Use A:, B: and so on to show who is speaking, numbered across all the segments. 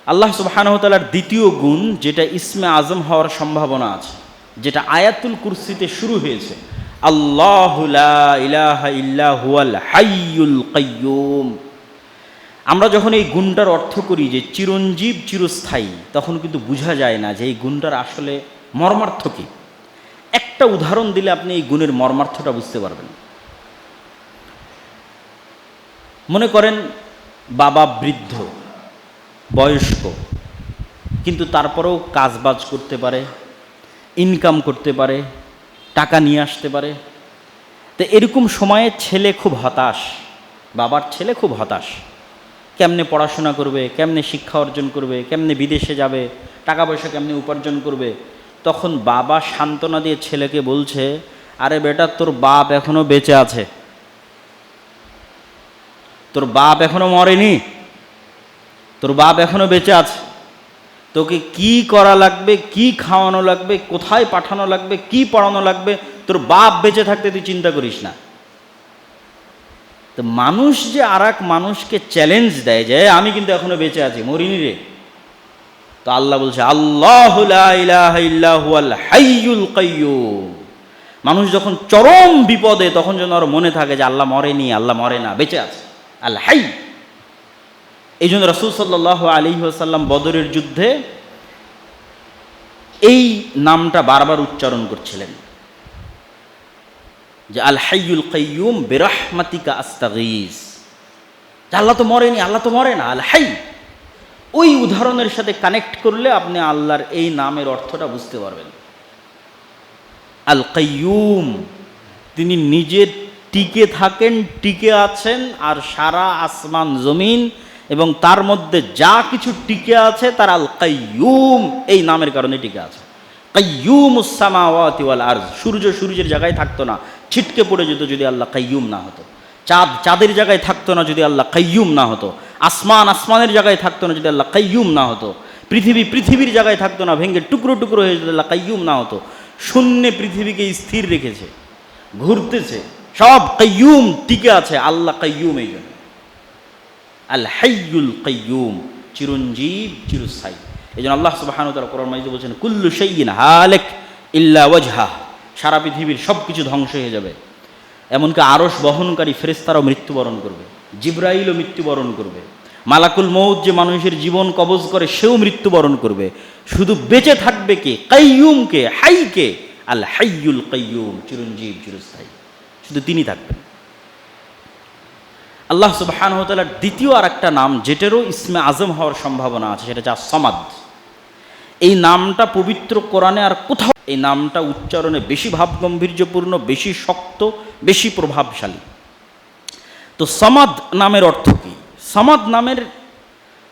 A: আল্লাহ সুবহানাহু ওয়া তাআলার দ্বিতীয় গুণ, যেটা ইসমে আজম হওয়ার সম্ভাবনা আছে, যেটা আয়াতুল কুরসিতে শুরু হয়েছে, আল্লাহু লা ইলাহা ইল্লা হুয়াল হাইয়ুল কাইয়্যুম। আমরা যখন এই গুণটার অর্থ করি যে চিরঞ্জীব চিরস্থায়ী, তখন কিন্তু বোঝা যায় না যে এই গুণটার আসলে মর্মার্থ কী। একটা উদাহরণ দিলে আপনি এই গুণের মর্মার্থটা বুঝতে পারবেন। মনে করেন বাবা বৃদ্ধ বয়স্ক, কিন্তু তারপরেও কাজবাজ করতে পারে, ইনকাম করতে পারে, টাকা নিয়ে আসতে পারে। তো এরকম সময়ে ছেলে খুব হতাশ, বাবার ছেলে খুব হতাশ। কেমনে পড়াশোনা করবে, কেমনে শিক্ষা অর্জন করবে, কেমনে বিদেশে যাবে, টাকা পয়সা কেমনে উপার্জন করবে। তখন বাবা সান্ত্বনা দিয়ে ছেলেকে বলছে, আরে বেটা, তোর বাপ এখনো বেঁচে আছে, তোর বাপ এখনো মরেনি, তোর বাপ এখনো বেঁচে আছে। তোকে কি করা লাগবে, কি খাওয়ানো লাগবে, কোথায় পাঠানো লাগবে, কি পড়ানো লাগবে, তোর বাপ বেঁচে থাকতে তুই চিন্তা করিস না। তো মানুষ যে আর এক মানুষকে চ্যালেঞ্জ দেয় যে আমি কিন্তু এখনো বেঁচে আছি, মরিনি রে, তো আল্লাহ বলছে আল্লাহু লা ইলাহা ইল্লা হুয়াল হাইয়ুল কাইয়্যুম। মানুষ যখন চরম বিপদে, তখন যেন আর মনে থাকে যে আল্লাহ মরেনি, আল্লাহ মরে না, বেঁচে আছে, আল হাই। এই জন্য রাসূল সাল্লাল্লাহু আলাইহি ওয়াসাল্লাম বদরের যুদ্ধে এই নামটা বারবার উচ্চারণ করছিলেন যে আল হাইয়ুল কাইয়্যুম বিরহমাতিকা আস্তাগীস। আল্লাহ তো মরেনি, আল্লাহ তো মরে না, আল হাই। ওই উদাহরণের সাথে কানেক্ট করলে আপনি আল্লাহর এই নামের অর্থটা বুঝতে পারবেন। আল কাইয়্যুম, তিনি নিজে টিকে থাকেন, টিকে আছেন, আর সারা আসমান জমিন এবং তার মধ্যে যা কিছু টিকে আছে তার আল কাইয়্যুম এই নামের কারণে টিকে আছে। কাইয়্যুমুস সামাওয়াতি ওয়াল আরজ, সূর্য সূর্যের জায়গায় থাকতো না, ছিটকে পড়ে যেত যদি আল্লাহ কাইয়্যুম না হতো। চাঁদ চাঁদের জায়গায় থাকতো না যদি আল্লাহ কাইয়্যুম না হতো। আসমান আসমানের জায়গায় থাকতো না যদি আল্লাহ কাইয়্যুম না হতো। পৃথিবী পৃথিবীর জায়গায় থাকতো না, ভেঙে টুকরো টুকরো হয়ে যদি আল্লাহ কাইয়্যুম না হতো। শূন্যে পৃথিবীকে স্থির রেখেছে, ঘুরতেছে, সব কাইয়্যুম টিকে আছে, আল্লাহ কাইয়্যুম। এই জন্য আল হাইয়ুল কাইয়্যুম, চিরঞ্জীব চিরস্থায়ী। এই জন্য আল্লাহ সুবহানাহু ওয়া তাআলা কোরআন মাজিদে বলছেন কুল্লু শাইইন হালিক ইল্লা ওয়াজহা, সারা পৃথিবীর সব কিছু ধ্বংস হয়ে যাবে, এমনকি আরশ বহনকারী ফেরেশতারাও মৃত্যুবরণ করবে, জিবরাইলও মৃত্যুবরণ করবে, মালাকুল মউত যে মানুষের জীবন কবজ করে সেও মৃত্যুবরণ করবে। শুধু বেঁচে থাকবে কে? কাইয়্যুমকে, হাইকে, আল হাইয়ুল কাইয়্যুম, চিরঞ্জীব চিরস্থায়ী, শুধু তিনি থাকবেন। আল্লাহ সুবহানাহু ওয়া তাআলার দ্বিতীয় আর একটা নাম, যেটারও ইসমে আজম হওয়ার সম্ভাবনা আছে, সেটা হচ্ছে সামাদ। এই নামটা পবিত্র কোরআনে আর কোথাও, এই নামটা উচ্চারণে বেশি ভাবগম্ভীর্যপূর্ণ, বেশি শক্ত, বেশি প্রভাবশালী। তো সামাদ নামের অর্থ কী? সামাদ নামের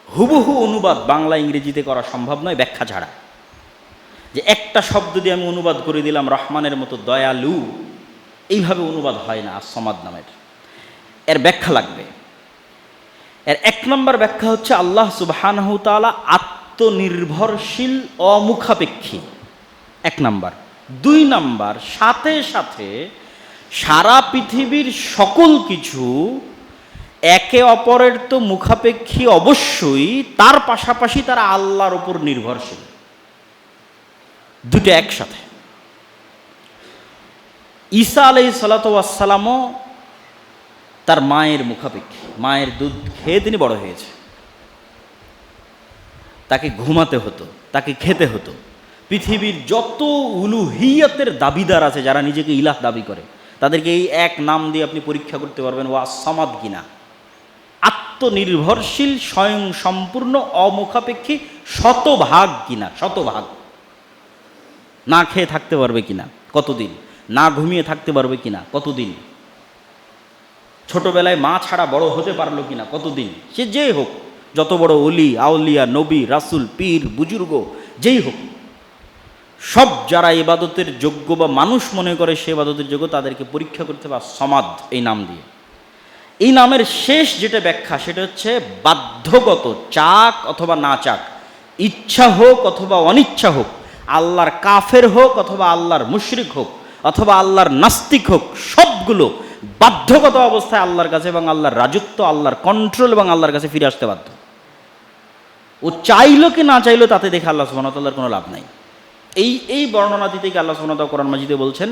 A: হুবহু অনুবাদ বাংলা ইংরেজিতে করা সম্ভব নয় ব্যাখ্যা ছাড়া। যে একটা শব্দ দিয়ে আমি অনুবাদ করে দিলাম রহমানের মতো দয়ালু, এইভাবে অনুবাদ হয় না সামাদ নামের। এর ব্যাখ্যা লাগবে। এর এক নম্বর ব্যাখ্যা হচ্ছে আল্লাহ সুবহানাহু ওয়া তাআলা আত্মনির্ভরশীল, অমুখাপেক্ষী, এক নাম্বার। দুই নাম্বার, সাথে সাথে সারা পৃথিবীর সকল কিছু একে অপরের তো মুখাপেক্ষী অবশ্যই, তার পাশাপাশি তারা আল্লাহর ওপর নির্ভরশীল, দুটো একসাথে। ঈসা আলাইহিস সালাতু ওয়াস সালামও তার মায়ের মুখাপেক্ষী, মায়ের দুধ খেয়ে তিনি বড় হয়েছে। তাকে ঘুমাতে হতো, তাকে খেতে হতো। পৃথিবীর যত উলুহিয়াতের দাবিদার আছে, যারা নিজেকে ইলাহ দাবি করে, তাদেরকে এই এক নাম দিয়ে আপনি পরীক্ষা করতে পারবেন ওয়া সামাদ কিনা। আত্মনির্ভরশীল, স্বয়ং সম্পূর্ণ, অমুখাপেক্ষী, শতভাগ কিনা, শতভাগ। না খেয়ে থাকতে পারবে কিনা, কতদিন? না ঘুমিয়ে থাকতে পারবে কিনা, কতদিন? ছোটবেলায় মা ছাড়া বড় হতে পারলো কিনা, কতদিন? সে যেই হোক, যত বড় অলি আউলিয়া, নবী রাসূল, পীর বুজুর্গ যেই হোক, সব যারা ইবাদতের যোগ্য বা মানুষ মনে করে সে ইবাদতের যোগ্য, তাদেরকে পরীক্ষা করতে হবে সমাদ এই নাম দিয়ে। এই নামের শেষ যেটা ব্যাখ্যা, সেটা হচ্ছে বাধ্যগত, চাক অথবা না চাক, ইচ্ছা হোক অথবা অনিচ্ছা হোক, আল্লাহর কাফের হোক অথবা আল্লাহর মুশরিক হোক অথবা আল্লাহর নাস্তিক হোক, সবগুলো বাধ্যগত অবস্থায় আল্লাহর কাছে এবং আল্লাহর রাজত্ব, আল্লাহর কন্ট্রোল এবং আল্লাহর কাছে ফিরে আসতে বাধ্য। ও চাইলো কি না চাইলো তাতে দেখে আল্লাহ সুবহানাহু ওয়া তাআলার কোনো লাভ নাই। এই বর্ণনা দিতে গিয়ে আল্লাহ সুবহানাহু ওয়া তাআলা কোরআন মাজিদে বলছেন,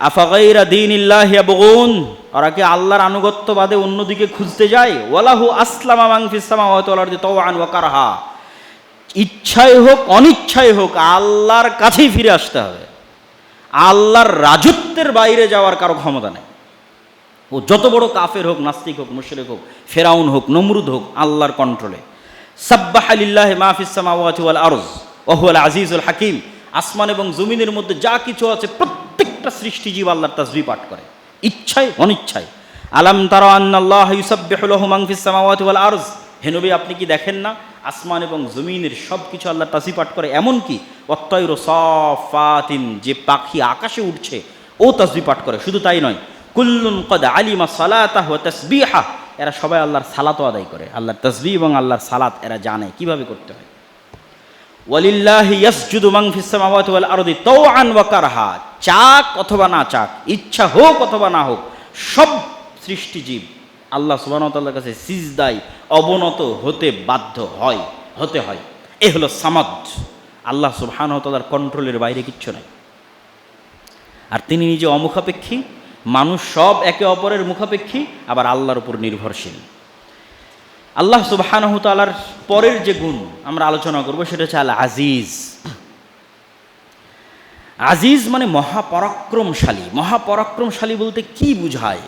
A: আফাগাইরা দীনিল্লাহি ইয়াবগুন, ওরা কি আল্লাহর আনুগত্য বাদে অন্যদিকে খুঁজতে যায়? ওয়ালাহু আসলামা মান ফিস সামাওয়াতি ওয়াল আরদি তাওআন ওয়া কারহা, ইচ্ছায় হোক অনিচ্ছায় হোক আল্লাহর কাছেই ফিরে আসতে হবে। আল্লাহর রাজত্বের বাইরে যাওয়ার কারো ক্ষমতা নেই। ও যত বড় কাফের হোক, নাস্তিক হোক, মুশরিক হোক, ফেরাউন হোক, নমরুদ হোক, আল্লাহর কন্ট্রোলে। সাব্বাহা লিল্লাহি মা ফিস সামাওয়াতি ওয়াল আরজ ওয়া হুয়াল আজিজুল হাকিম, আসমান এবং জমিনের মধ্যে যা কিছু আছে প্রত্যেকটা সৃষ্টিজীব আল্লাহর তাসবিহ পাঠ করে, ইচ্ছায় অনিচ্ছায়। আলাম তারা আন্নাল্লাহা ইউসাব্বিহু লাহু মান ফিস সামাওয়াতি ওয়াল আরজ, হে নবী আপনি কি দেখেন না আসমান এবং জমিনের সব কিছু আল্লাহর তাসবিহ পাঠ করে, এমনকি ওয়াত-তায়রু সাফাতিন, যে পাখি আকাশে উঠছে ও তাসবিহ পাঠ করে। শুধু তাই নয়, কুল্লুন কদ আলিমা সালাতাহু ওয়া তাসবিহা, এরা সবাই আল্লাহর সালাতও আদায় করে, আল্লাহর তাসবিহ এবং আল্লাহর সালাত এরা জানে কিভাবে করতে হয়। ওয়ালিল্লাহি ইয়াসজুদু মান ফিস সামাওয়াতি ওয়াল আরদি তাওআন ওয়া কারহা, চাক অথবা না চাক, ইচ্ছা হোক অথবা না হোক, সব সৃষ্টিজীব আল্লাহ সুবহানাহু ওয়া তাআলার কাছে সিজদায় অবনত হতে বাধ্য হয়, হতে হয়। এ হলো সামাদ। আল্লাহ সুবহানাহু ওয়া তাআলার কন্ট্রোলের বাইরে কিচ্ছু নাই। আর তিনি নিজে অমুখাপেক্ষী, মানুষ সব একে অপরের মুখাপেক্ষী, আবার আল্লাহর উপর নির্ভরশীল। আল্লাহ সুবহানাহু ওয়া তাআলার পরের যে গুণ আমরা আলোচনা করব সেটা হচ্ছে আল আজিজ। আজিজ মানে মহাপরাক্রমশালী। মহাপরাক্রমশালী বলতে কি বুঝায়?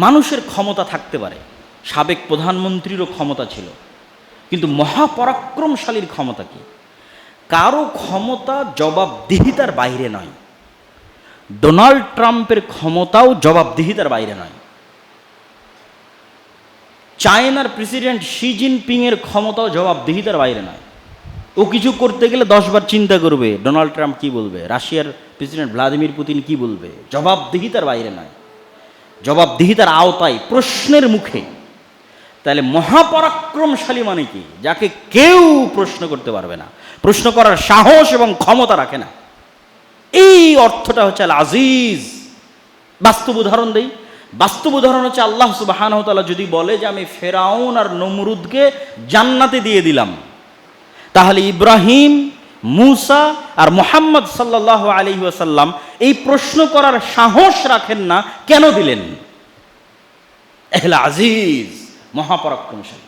A: মানুষের ক্ষমতা থাকতে পারে, সাবেক প্রধানমন্ত্রীরও ক্ষমতা ছিল, কিন্তু মহাপরাক্রমশালীর ক্ষমতা কি? কারো ক্ষমতা জবাবদিহিতার বাইরে নয়। ডোনাল্ড ট্রাম্পের ক্ষমতাও জবাবদিহিতার বাইরে নয়। চায়নার প্রেসিডেন্ট শি জিনপিংয়ের ক্ষমতাও জবাবদিহিতার বাইরে নয়। ও কিছু করতে গেলে 10 বার চিন্তা করবে ডোনাল্ড ট্রাম্প কি বলবে, রাশিয়ার প্রেসিডেন্ট ভ্লাদিমির পুতিন কি বলবে। জবাবদিহিতার বাইরে নয়, জবাবদিহিতার আওতায়, প্রশ্নের মুখে। তাহলে মহাপরাক্রমশালী মানে কি? যাকে কেউ প্রশ্ন করতে পারবে না, প্রশ্ন করার সাহস এবং ক্ষমতা রাখে না। এই অর্থটা হচ্ছে আল আজিজ। বাস্তব উদাহরণ দেই। বাস্তব উদাহরণ হচ্ছে আল্লাহ সুবহানাহু ওয়া তাআলা যদি বলে যে আমি ফেরাউন আর নমরুদকে জান্নাতে দিয়ে দিলাম, তাহলে ইব্রাহিম, মুসা আর মুহাম্মদ সাল্লাল্লাহু আলাইহি ওয়াসাল্লাম এই প্রশ্ন করার সাহস রাখেন না, কেন দিলেন? এহলা আজিজ, মহাপরাক্রমশালী।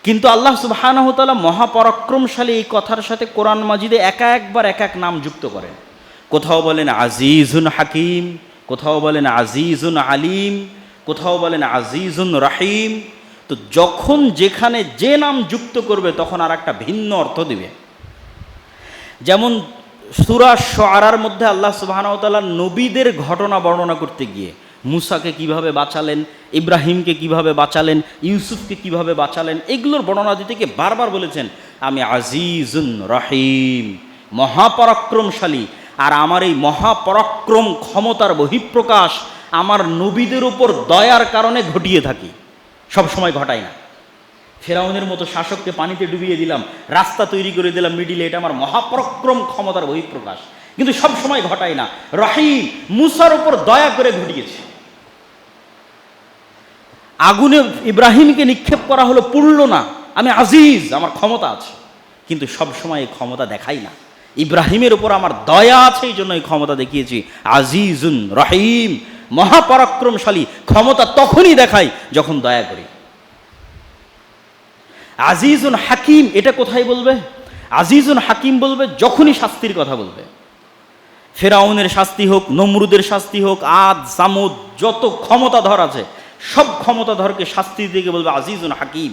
A: কিন্তু আল্লাহ সুবহানাহু ওয়া তাআলা মহাপরাক্রমশালী এই কথার সাথে কোরআন মাজিদে একবার এক এক নাম যুক্ত করেন। কোথাও বলেন আজিজুন হাকিম, কোথাও বলেন আজিজুন আলিম, কোথাও বলেন আজিজুন রাহিম। তো যখন যেখানে যে নাম যুক্ত করবে তখন আর একটা ভিন্ন অর্থ দিবে। যেমন সূরা শুআরার মধ্যে আল্লাহ সুবহানাহু ওয়া তাআলা নবীদের ঘটনা বর্ণনা করতে গিয়ে মুসাকে কিভাবে বাঁচালেন, ইব্রাহিমকে কিভাবে বাঁচালেন, ইউসুফকে কিভাবে বাঁচালেন, এগুলোর বর্ণনা দিতে গিয়ে বারবার বলেছেন আমি আজিজুন রহিম, মহাপরাক্রমশালী। আর আমার এই মহাপরাক্রম ক্ষমতার বহিঃপ্রকাশ আমার নবীদের উপর দয়ার কারণে ঘটিয়ে থাকি, সবসময় ঘটাই না। ফেরাউনের মতো শাসককে পানিতে ডুবিয়ে দিলাম, রাস্তা তৈরি করে দিলাম মিডিলে, এটা আমার মহাপরাক্রম ক্ষমতার বহিঃপ্রকাশ, কিন্তু সব সময় ঘটাই না। রহিম, মুসার উপর দয়া করে ঘটিয়েছে। আগুনে ইব্রাহিমকে নিক্ষেপ করা হলো, পুড়ল না, আমি আজিজ, আমার ক্ষমতা আছে, কিন্তু সব সময় এই ক্ষমতা দেখাই না। ইব্রাহিমের উপর আমার দয়া আছে, এই জন্য এই ক্ষমতা দেখিয়েছি। আজিজুন রহিম, মহাপরাক্রমশালী, ক্ষমতা তখনই দেখাই যখন দয়া করি। আজিজুন হাকিম, এটা কোথায় বলবে? আজিজুন হাকিম বলবে যখনই শাস্তির কথা বলবে। ফেরাউনের শাস্তি হোক, নমরুদের শাস্তি হোক, আদ সামুদ যত ক্ষমতাধর আছে সব ক্ষমতাধরকে শাস্তি দিতে বলবে আজিজুন হাকিম।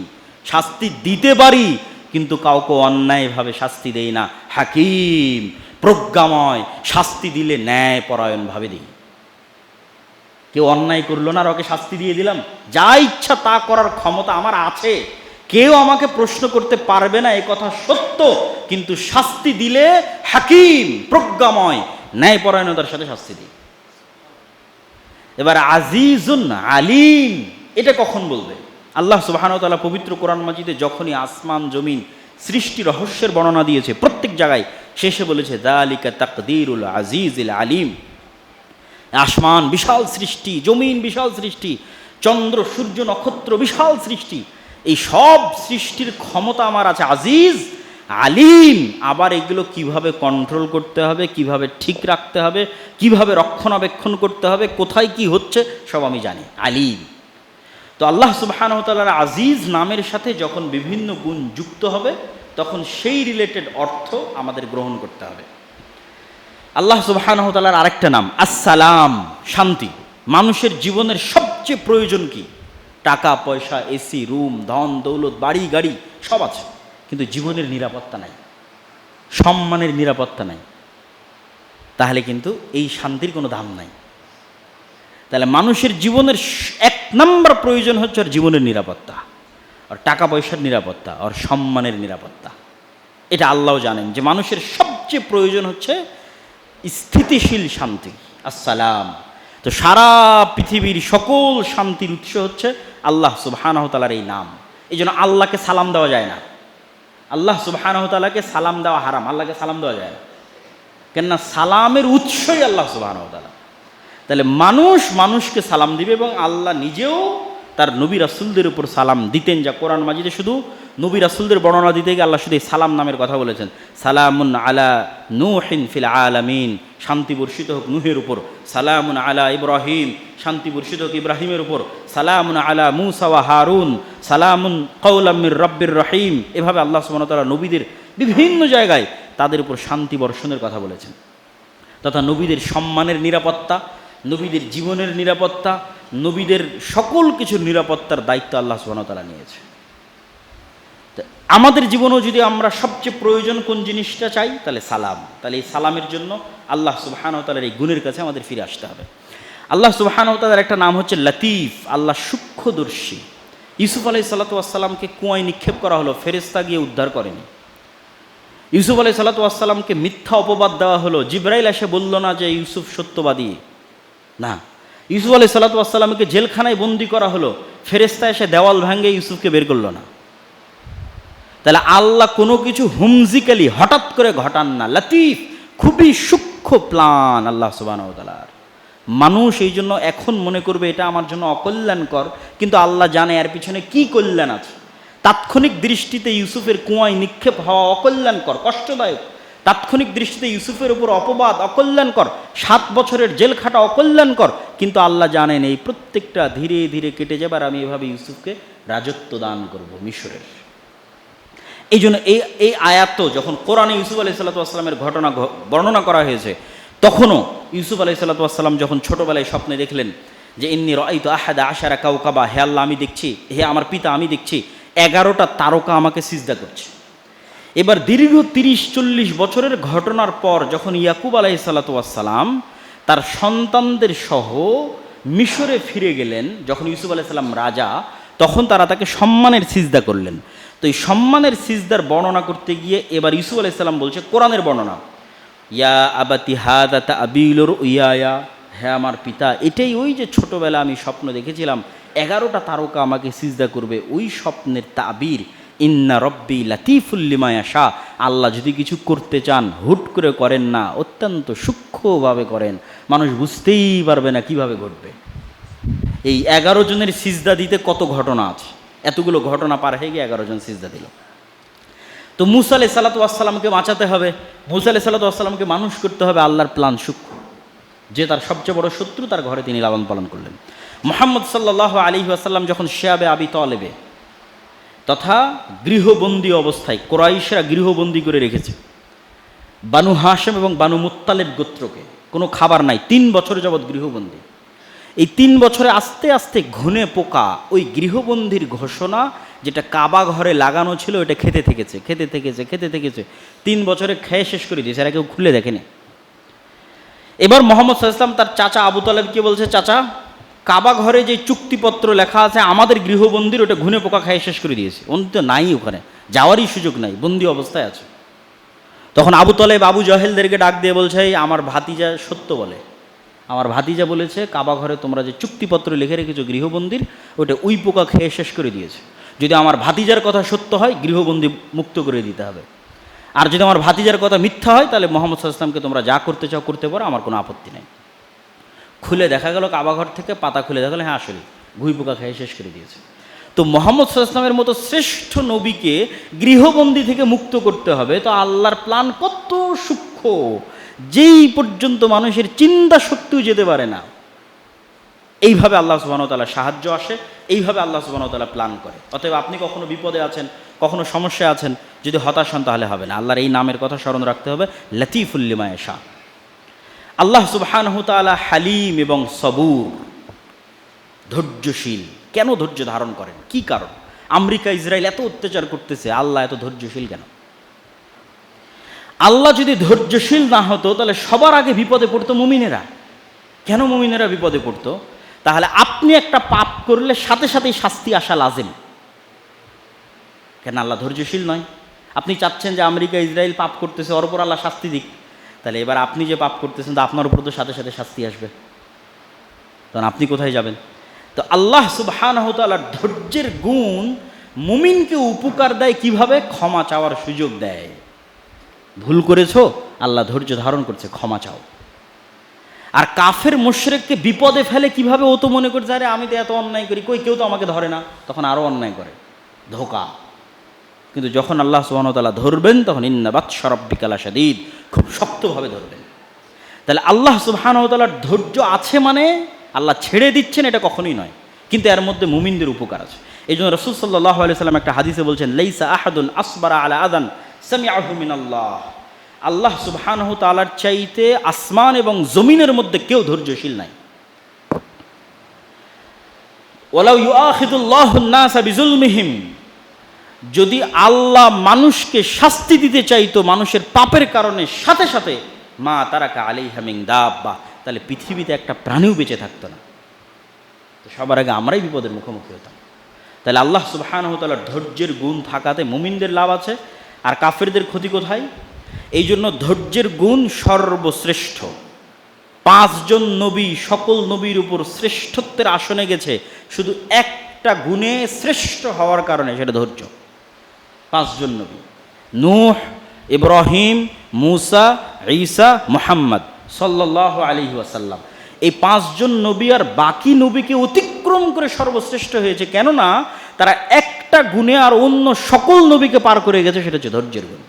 A: শাস্তি দিতে পারি কিন্তু কাউকে অন্যায়ভাবে শাস্তি দেই না। হাকিম, প্রজ্ঞাময়, শাস্তি দিলে ন্যায়পরায়ণভাবে দিই। কেউ অন্যায় করলো না আর ওকে শাস্তি দিয়ে দিলাম, যা ইচ্ছা তা করার ক্ষমতা আমার আছে, কেউ আমাকে প্রশ্ন করতে পারবে না, এ কথা সত্য, কিন্তু শাস্তি দিলে হাকিম, প্রজ্ঞাময়, ন্যায়পরায়ণতার সাথে শাস্তি দিই। এবার আজিজুন আলিম, এটা কখন বলবে? আল্লাহ সুবহানাহু ওয়া তাআলা পবিত্র কোরআন মাজিদে যখনই আসমান জমিন সৃষ্টি রহস্যের বর্ণনা দিয়েছে প্রত্যেক জায়গায় শেষে বলেছে যালিকা তাকদীরুল আজিজিল আলিম। আসমান বিশাল সৃষ্টি, জমিন বিশাল সৃষ্টি, চন্দ্র সূর্য নক্ষত্র বিশাল সৃষ্টি, এই সব সৃষ্টির ক্ষমতা আমার আছে, আজিজ, আলিম। আবার এগুলো কিভাবে কন্ট্রোল করতে হবে, কিভাবে ঠিক রাখতে হবে, কিভাবে রক্ষণাবেক্ষণ করতে হবে, কোথায় কি হচ্ছে সব আমি জানি, আলিম। তো আল্লাহ সুবহানাহু ওয়া তাআলার আজিজ নামের সাথে যখন বিভিন্ন গুণ যুক্ত হবে তখন সেই রিলেটেড অর্থ আমাদের গ্রহণ করতে হবে। আল্লাহ সুবহানাহু ওয়া তাআলার আরেকটা নাম আসসালাম, শান্তি। মানুষের জীবনের সবচেয়ে প্রয়োজন কি? টাকা পয়সা, এসি রুম, ধন দৌলত, বাড়ি গাড়ি সব আছে, কিন্তু জীবনের নিরাপত্তা নাই, সম্মানের নিরাপত্তা নাই। তাহলে কিন্তু এই শান্তির কোনো দাম নাই। তাহলে মানুষের জীবনের এক নম্বর প্রয়োজন হচ্ছে ওর জীবনের নিরাপত্তা, আর টাকা পয়সার নিরাপত্তা, আর সম্মানের নিরাপত্তা। এটা আল্লাহ জানেন যে মানুষের সবচেয়ে প্রয়োজন হচ্ছে স্থিতিশীল শান্তি, আসসালাম। তো সারা পৃথিবীর সকল শান্তির উৎস হচ্ছে আল্লাহ সুবহানাহু ওয়া তাআলার এই নাম। এই জন্য আল্লাহকে সালাম দেওয়া যায় না, আল্লাহ সুবহানাহু ওয়া তাআলাকে সালাম দেওয়া হারাম, আল্লাহকে সালাম দেওয়া যায় না। কেননা সালামের উৎসই আল্লাহ সুবহানাহু ওয়া তাআলা। তাহলে মানুষ মানুষকে সালাম দিবে, এবং আল্লাহ নিজেও তার নবী রাসূলদের উপর সালাম দিতেন, যা কোরআন মাজিদে শুধু নবী রাসূলদের বর্ণনা দিতে গিয়ে আল্লাহ শুধু এই সালাম নামের কথা বলেছেন। সালামুন আলা নূহিন ফিল আলামিন, শান্তি বর্ষিত হোক নূহের উপর। সালামুন আলা ইব্রাহিম, শান্তি বর্ষিত হোক ইব্রাহিমের উপর। সালামুন আলা মূসা ওয়া হারুন, সালামুন কওলাম মির রাব্বির রহিম। এভাবে আল্লাহ সুবহানাহু ওয়া তাআলা নবীদের বিভিন্ন জায়গায় তাদের উপর শান্তি বর্ষণের কথা বলেছেন। তথা নবীদের সম্মানের নিরাপত্তা, নবীদের জীবনের নিরাপত্তা, নবীদের সকল কিছুর নিরাপত্তার দায়িত্ব আল্লাহ সুবহানাহু ওয়া তাআলা নিয়েছে। আমাদের জীবনেও যদি আমরা সবচেয়ে প্রয়োজন কোন জিনিসটা চাই, তাহলে সালাম। তাহলে এই সালামের জন্য আল্লাহ সুবহানাহু ওয়া তাআলার এই গুণের কাছে আমাদের ফিরে আসতে হবে। আল্লাহ সুবহানাহু ওয়া তাআলার একটা নাম হচ্ছে লতিফ, আল্লাহ সূক্ষ্মদর্শী। ইউসুফ আলাইহিস সালাতু ওয়াস সালামকে কুয়ায় নিক্ষেপ করা হলো, ফেরেশতা গিয়ে উদ্ধার করেনি। ইউসুফ আলাইহিস সালাতু ওয়াস সালামকে মিথ্যা অপবাদ দেওয়া হলো, জিবরাইল এসে বলল না যে ইউসুফ সত্যবাদী, না। ইউসুফ আলাইহিস সালাতু ওয়াস সালামকে জেলখানায় বন্দি করা হলো, ফেরেশতা এসে দেওয়াল ভাঙে ইউসুফকে বের করলো না। তাহলে আল্লাহ কোনো কিছু হুমজিক্যালি হঠাৎ করে ঘটান না, লতিফ, খুবই সূক্ষ্ম প্ল্যান আল্লাহ সুবহানাহু ওয়া তাআলার। মানুষ এই জন্য এখন মনে করবে এটা আমার জন্য অকল্যাণকর, কিন্তু আল্লাহ জানে এর পিছনে কি কল্যাণ আছে। তাৎক্ষণিক দৃষ্টিতে ইউসুফের কুয়ায় নিক্ষেপ হওয়া অকল্যাণকর, কষ্টদায়ক। তাৎক্ষণিক দৃষ্টিতে ইউসুফের উপর অপবাদ অকল্যাণকর, 7 বছরের জেল খাটা অকল্যাণকর, কিন্তু আল্লাহ জানেন এই প্রত্যেকটা ধীরে ধীরে কেটে যাবার, আমি এভাবে ইউসুফকে রাজত্ব দান করব মিশরের। এই জন্য এই আয়াত যখন কোরআনে ইউসুফ আলাইহিস সালাতু ওয়াস সালামের ঘটনা বর্ণনা করা হয়েছে, তখনও ইউসুফ আলাইহিস সালাতু ওয়াস সালাম যখন ছোটোবেলায় স্বপ্নে দেখলেন যে ইন্নী রাআইতু আহাদা আশারা কাওকাবা, হে আল্লাহ আমি দেখছি, হে আমার পিতা আমি দেখছি 11টা তারকা আমাকে সিজদা করছে। এবার দীর্ঘ 30-40 বছরের ঘটনার পর যখন ইয়াকুব আলাইহিস সালাতু ওয়াস সালাম তার সন্তানদের সহ মিশরে ফিরে গেলেন, যখন ইউসুফ আলাইহিস সালাম রাজা, তখন তারা তাকে সম্মানের সিজদা করলেন। তো এই সম্মানের সিজদার বর্ণনা করতে গিয়ে এবার ইউসুফ আলাইহিস সালাম বলছে কোরআনের বর্ণনা, ইয়া আবাতি হাদা তাবিলুর ইয়ায়া, হে আমার পিতা, এটাই ওই যে ছোটবেলা আমি স্বপ্ন দেখেছিলাম 11টা তারকা আমাকে সিজদা করবে, ওই স্বপ্নের তাবির। ইন্না রব্বি লাতিফুল লিমা ইয়াশা, আল্লাহ যদি কিছু করতে চান হুট করে করেন না, অত্যন্ত সূক্ষ্মভাবে করেন, মানুষ বুঝতেই পারবে না কিভাবে ঘটবে। এই 11 জনের সিজদা দিতে কত ঘটনা আছে, এতগুলো ঘটনা পার হয়ে গিয়ে 11 জন সিজদা দিল। তো মূসা আলাইহিস সালাতু ওয়াস সালামকে বাঁচাতে হবে, মূসা আলাইহিস সালাতু ওয়াস সালামকে মানুষ করতে হবে, আল্লাহর প্ল্যান সূক্ষ্ম। যে তার সবচেয়ে বড় শত্রু, তার ঘরে তিনি লালন পালন করলেন। মুহাম্মদ সাল্লাল্লাহু আলাইহি ওয়াসাল্লাম যখন শিয়াবে আবি তালেবে তথা গৃহবন্দী অবস্থায়, কুরাইশরা গৃহবন্দী করে রেখেছে বানু হাশেম এবং বানু মুত্তালিব গোত্রকে, কোনো খাবার নাই, 3 বছর যাবৎ গৃহবন্দী। এই 3 বছরে আস্তে আস্তে ঘুনে পোকা ওই গৃহবন্দির ঘোষণা যেটা কাবা ঘরে লাগানো ছিল ওটা খেতে থেকেছে 3 বছরে খেয়ে শেষ করে দিয়েছে, এরা কেউ খুলে দেখেনি। এবার মোহাম্মদ সাল্লাল্লাহু আলাইহি ওয়াসাল্লাম তার চাচা আবু তালেবকে বলছে, চাচা, কাবা ঘরে যে চুক্তিপত্র লেখা আছে আমাদের গৃহবন্দির, ওটা ঘুনে পোকা খেয়ে শেষ করে দিয়েছে, অন্ত নাই, ওখানে যাওয়ারই সুযোগ নাই, বন্দি অবস্থায় আছে। তখন আবু তালেব আবু জাহেলদেরকে ডাক দিয়ে বলছে, আমার ভাতিজা সত্য বলে, আমার ভাতিজা বলেছে কাবা ঘরে তোমরা যে চুক্তিপত্র লিখে রেখেছো গৃহবন্দির, ওটা উই পোকা খেয়ে শেষ করে দিয়েছে। যদি আমার ভাতিজার কথা সত্য হয় গৃহবন্দী মুক্ত করে দিতে হবে, আর যদি আমার ভাতিজার কথা মিথ্যা হয় তাহলে মুহাম্মদ সাল্লাল্লাহু আলাইহি ওয়াসাল্লামকে তোমরা যা করতে চাও করতে পারো, আমার কোনো আপত্তি নেই। খুলে দেখা গেল কাবা ঘর থেকে পাতা খুলে দেখা গেলো, হ্যাঁ আসলে ঘুই পোকা খেয়ে শেষ করে দিয়েছে। তো মুহাম্মদ সাল্লাল্লাহু আলাইহি ওয়াসাল্লামের মতো শ্রেষ্ঠ নবীকে গৃহবন্দী থেকে মুক্ত করতে হবে, তো আল্লাহর প্ল্যান কত সূক্ষ্ম, যেই পর্যন্ত মানুষের চিন্তা শক্তিও যেতে পারে না। এইভাবে আল্লাহ সুবহানাহু ওয়া তাআলা সাহায্য আসে, এইভাবে আল্লাহ সুবহানাহু ওয়া তাআলা প্ল্যান করে। অতএব আপনি কখনো বিপদে আছেন, কখনো সমস্যায় আছেন, যদি হতাশ হন তাহলে হবে না। আল্লাহর এই নামের কথা স্মরণ রাখতে হবে, লতিফুল লিমা ইয়াশা। আল্লাহ সুবহানাহু ওয়া তাআলা হালিম এবং সবুর, ধৈর্যশীল। কেন ধৈর্য ধারণ করেন, কি কারণ? আমেরিকা ইসরায়েল এত অত্যাচার করতেছে, আল্লাহ এত ধৈর্যশীল কেন? আল্লাহ যদি ধৈর্যশীল না হতো তাহলে সবার আগে বিপদে পড়তো মুমিনেরা। কেন মুমিনেরা বিপদে পড়তো? তাহলে আপনি একটা পাপ করলে সাথে সাথেই শাস্তি আসা লাজিম। কেন আল্লাহ ধৈর্যশীল নয়? আপনি চাচ্ছেন যে আমেরিকা ইসরায়েল পাপ করতেছে, ওর উপর আল্লাহ শাস্তি দিক, তাহলে এবার আপনি যে পাপ করতেছেন তা আপনার উপর তো সাথে সাথে শাস্তি আসবে, তখন আপনি কোথায় যাবেন? তো আল্লাহ সুবহানাহু ওয়া তাআলার ধৈর্যের গুণ মুমিনকে উপকার দেয় কিভাবে? ক্ষমা চাওয়ার সুযোগ দেয়। ভুল করেছো, আল্লাহ ধৈর্য ধারণ করছে, ক্ষমা চাও। আর কাফের মুশরিককে বিপদে ফেলে কিভাবে? ও তো মনে করছে আরে আমি তো এত অন্যায় করি, কই কেউ তো আমাকে ধরে না, তখন আরও অন্যায় করে, ধোঁকা। কিন্তু যখন আল্লাহ সুবহানাহু ওয়া তাআলা ধরবেন তখন ইন্না বাতশা রাব্বিকা লাশাদীদ, খুব শক্তভাবে ধরবেন। তাহলে আল্লাহ সুবহানাহু ওয়া তাআলার ধৈর্য আছে মানে আল্লাহ ছেড়ে দিচ্ছেন এটা কখনোই নয়, কিন্তু এর মধ্যে মুমিনদের উপকার আছে। এই জন্য রাসূল সাল্লাল্লাহু আলাইহি ওয়াসাল্লাম একটা হাদিসে বলছেন, লাইসা আহাদুন আসবারা আলা আযান সামিআহু মিনাল্লাহ। আল্লাহ সুবহানাহু ওয়া তাআলার চাইতে আসমান এবং জমিনের মধ্যে কেউ ধৈর্যশীল নাই। ওয়ালাউ ইউআখিযুল্লাহুন নাসা বিজুলমিহিম, যদি আল্লাহ মানুষকে শাস্তি দিতে চাইতো মানুষের পাপের কারণে, সাথে সাথে মা তারাকা আলাইহা মিন দাব্বা, তাহলে পৃথিবীতে একটা প্রাণীও বেঁচে থাকতো না। তো সবার আগে আমরাই বিপদের মুখোমুখি হতাম। তাহলে আল্লাহ সুবহানাহু ওয়া তাআলার ধৈর্যের গুণ থাকাতে মুমিনদের লাভ আছে, আর কাফেরদের ক্ষতি কোথায়? এই জন্য ধৈর্যের গুণ সর্বশ্রেষ্ঠ। 5 জন নবী সকল নবীর উপর শ্রেষ্ঠত্বের আসনে গেছে শুধু একটা গুণে শ্রেষ্ঠ হওয়ার কারণে, সেটা ধৈর্য। 5 জন নবী, নূহ, ইব্রাহিম, মূসা, ঈসা, মুহাম্মদ সাল্লাল্লাহু আলাইহি ওয়াসাল্লাম, এই 5 জন নবী আর বাকি নবীকে অতিক্রম করে সর্বশ্রেষ্ঠ হয়েছে। কেননা তারা একটা গুণে আর অন্য সকল নবীকে পার করে গেছে, সেটা হচ্ছে ধৈর্যের গুণ।